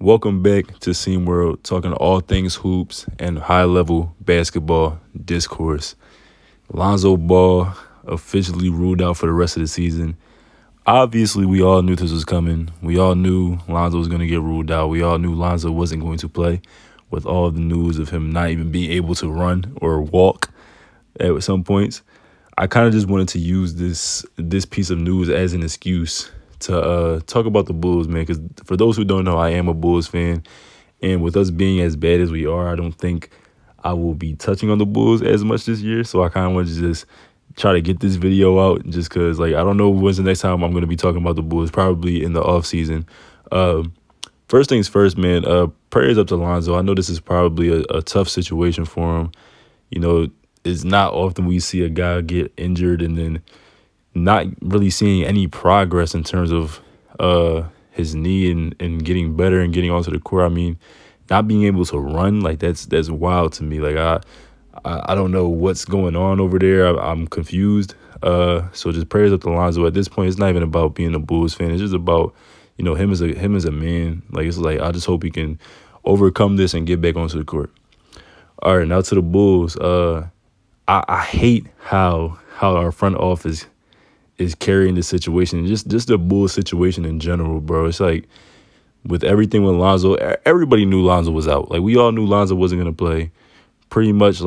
Welcome back to Scene World, talking all things hoops and high-level basketball discourse. Lonzo Ball officially ruled out for the rest of the season. Obviously, we all knew this was coming. We all knew Lonzo was going to get ruled out. We all knew Lonzo wasn't going to play with all the news of him not even being able to run or walk at some points. I kind of just wanted to use this piece of news as an excuse to talk about the Bulls, man, because for those who don't know, I am a Bulls fan. And with us being as bad as we are, I don't think I will be touching on the Bulls as much this year. So I kind of want to just try to get this video out just because, I don't know when's the next time I'm going to be talking about the Bulls, probably in the offseason. First things first, man, prayers up to Lonzo. I know this is probably a tough situation for him. You know, it's not often we see a guy get injured and then not really seeing any progress in terms of his knee and getting better and getting onto the court. I mean, not being able to run, that's wild to me. I don't know what's going on over there. I'm confused. So just prayers up to Lonzo. At this point, it's not even about being a Bulls fan. It's just about, him as a man. I just hope he can overcome this and get back onto the court. All right, now to the Bulls. I hate how our front office is carrying the situation, just the Bulls situation in general, bro. It's like with everything with Lonzo, everybody knew Lonzo was out. We all knew Lonzo wasn't gonna play. Pretty much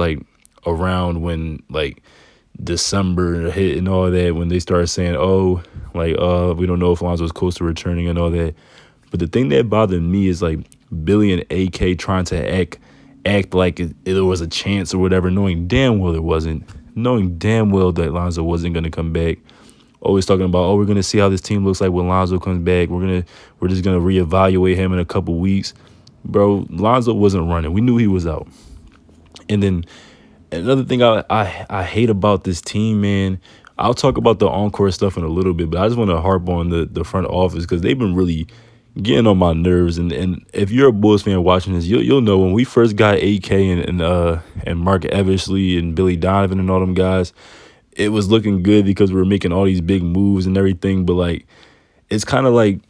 around when December hit and all that, when they started saying, we don't know if Lonzo's close to returning and all that. But the thing that bothered me is Billy and AK trying to act like it was a chance or whatever, knowing damn well it wasn't, knowing damn well that Lonzo wasn't gonna come back. Always talking about, we're gonna see how this team looks like when Lonzo comes back. We're just gonna reevaluate him in a couple weeks, bro. Lonzo wasn't running. We knew he was out. And then another thing I hate about this team, man. I'll talk about the on-court stuff in a little bit, but I just want to harp on the front office because they've been really getting on my nerves. And if you're a Bulls fan watching this, you'll know when we first got AK and Mark Eversley and Billy Donovan and all them guys, it was looking good because we were making all these big moves and everything. But it's kind of like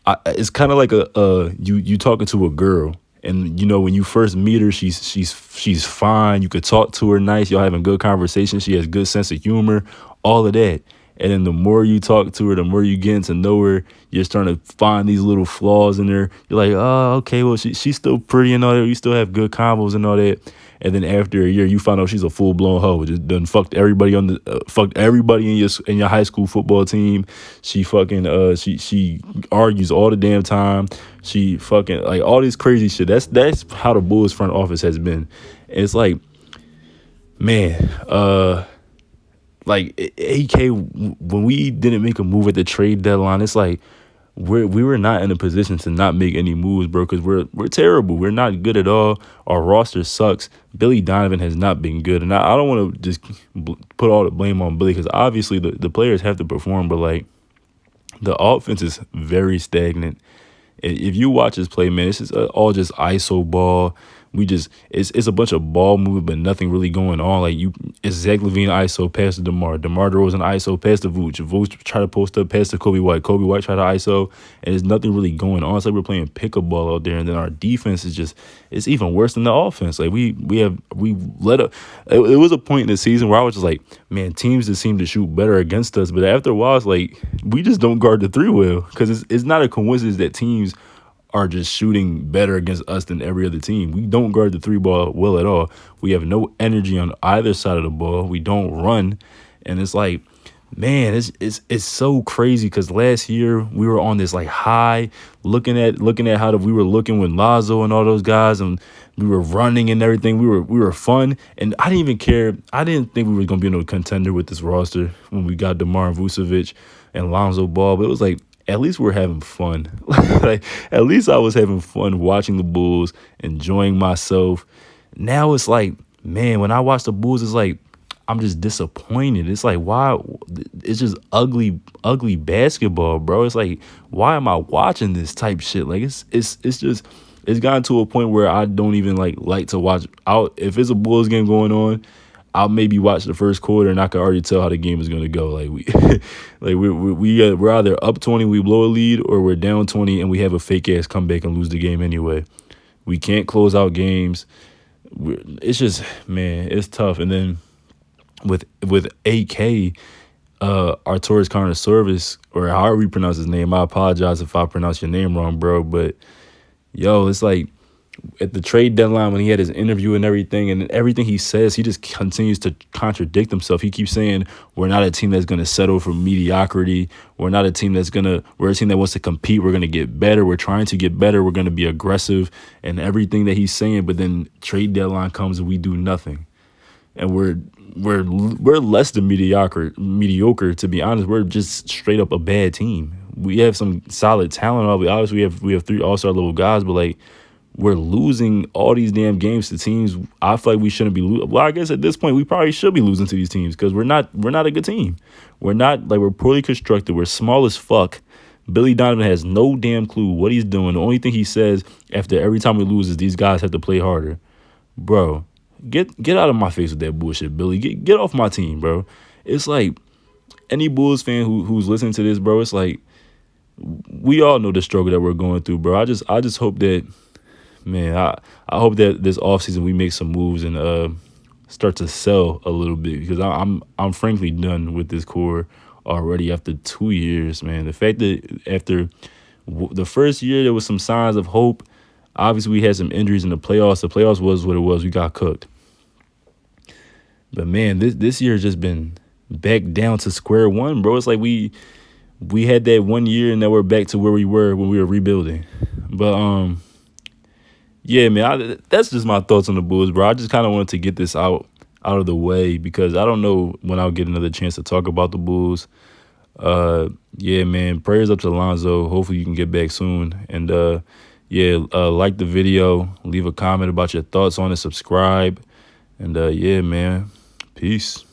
you talking to a girl, and when you first meet her, she's fine. You could talk to her nice. Y'all having good conversation. She has good sense of humor, all of that. And then the more you talk to her, the more you get to know her, you're starting to find these little flaws in her. You're like, oh, okay, well, she's still pretty and all that. You still have good combos and all that. And then after a year, you find out she's a full blown hoe. Just done fucked everybody fucked everybody in your high school football team. She fucking she argues all the damn time. She fucking all this crazy shit. That's how the Bulls front office has been. And it's man, AK, when we didn't make a move at the trade deadline, it's we were not in a position to not make any moves, bro, because we're terrible. We're not good at all. Our roster sucks. Billy Donovan has not been good. And I don't want to just put all the blame on Billy because obviously the players have to perform, but the offense is very stagnant. If you watch us play, man, it's just all just ISO ball. It's a bunch of ball movement, but nothing really going on. It's Zach LaVine ISO pass to DeMar DeRozan ISO pass to Vooch. Vooch try to post up pass to Kobe White try to ISO, and there's nothing really going on. It's like we're playing pickup ball out there, and then our defense is it's even worse than the offense. We let up. It was a point in the season where I was just man, teams just seem to shoot better against us, but after a while, it's we just don't guard the three well because it's not a coincidence that teams are just shooting better against us than every other team. We don't guard the three ball well at all. We have no energy on either side of the ball. We don't run. And it's man, it's so crazy because last year we were on this high, looking at how we were looking with Lonzo and all those guys, and we were running and everything. We were fun, and I didn't even care. I didn't think we were gonna be no contender with this roster when we got DeMar Vucevic and Lonzo Ball. But it was at least we're having fun. At least I was having fun watching the Bulls, enjoying myself. Now it's man, when I watch the Bulls, it's I'm just disappointed. It's why? It's just ugly basketball, bro. It's why am I watching this type shit? It's gotten to a point where I don't even like to watch out. If it's a Bulls game going on, I'll maybe watch the first quarter and I can already tell how the game is gonna go. Like we, we're either up 20, we blow a lead, or we're down 20 and we have a fake ass comeback and lose the game anyway. We can't close out games. It's just, man, it's tough. And then with AK, Arturas Carner Service, or however you pronounce his name. I apologize if I pronounce your name wrong, bro. But yo, it's like at the trade deadline when he had his interview and everything he says, he just continues to contradict himself. He keeps saying we're not a team that's going to settle for mediocrity. We're not a team we're a team that wants to compete. We're going to get better. We're trying to get better. We're going to be aggressive and everything that he's saying. But then trade deadline comes and we do nothing. And we're less than mediocre, to be honest. We're just straight up a bad team. We have some solid talent. Obviously, we have 3 all-star level guys, but like, we're losing all these damn games to teams I feel like we shouldn't be losing. Well, I guess at this point we probably should be losing to these teams because we're not a good team. We're poorly constructed. We're small as fuck. Billy Donovan has no damn clue what he's doing. The only thing he says after every time we lose is these guys have to play harder. Bro, get out of my face with that bullshit, Billy. Get off my team, bro. It's like any Bulls fan who's listening to this, bro, it's like we all know the struggle that we're going through, bro. I just hope that, man, I hope that this offseason we make some moves and start to sell a little bit, because I'm frankly done with this core already after 2 years, man. The fact that after the first year there was some signs of hope. Obviously, we had some injuries in the playoffs. The playoffs was what it was. We got cooked. But man, this year has just been back down to square one, bro. It's like we had that 1 year and now we're back to where we were when we were rebuilding. But yeah, man, that's just my thoughts on the Bulls, bro. I just kind of wanted to get this out of the way because I don't know when I'll get another chance to talk about the Bulls. Yeah, man, prayers up to Lonzo. Hopefully you can get back soon. And like the video, leave a comment about your thoughts on it, subscribe. And yeah, man, peace.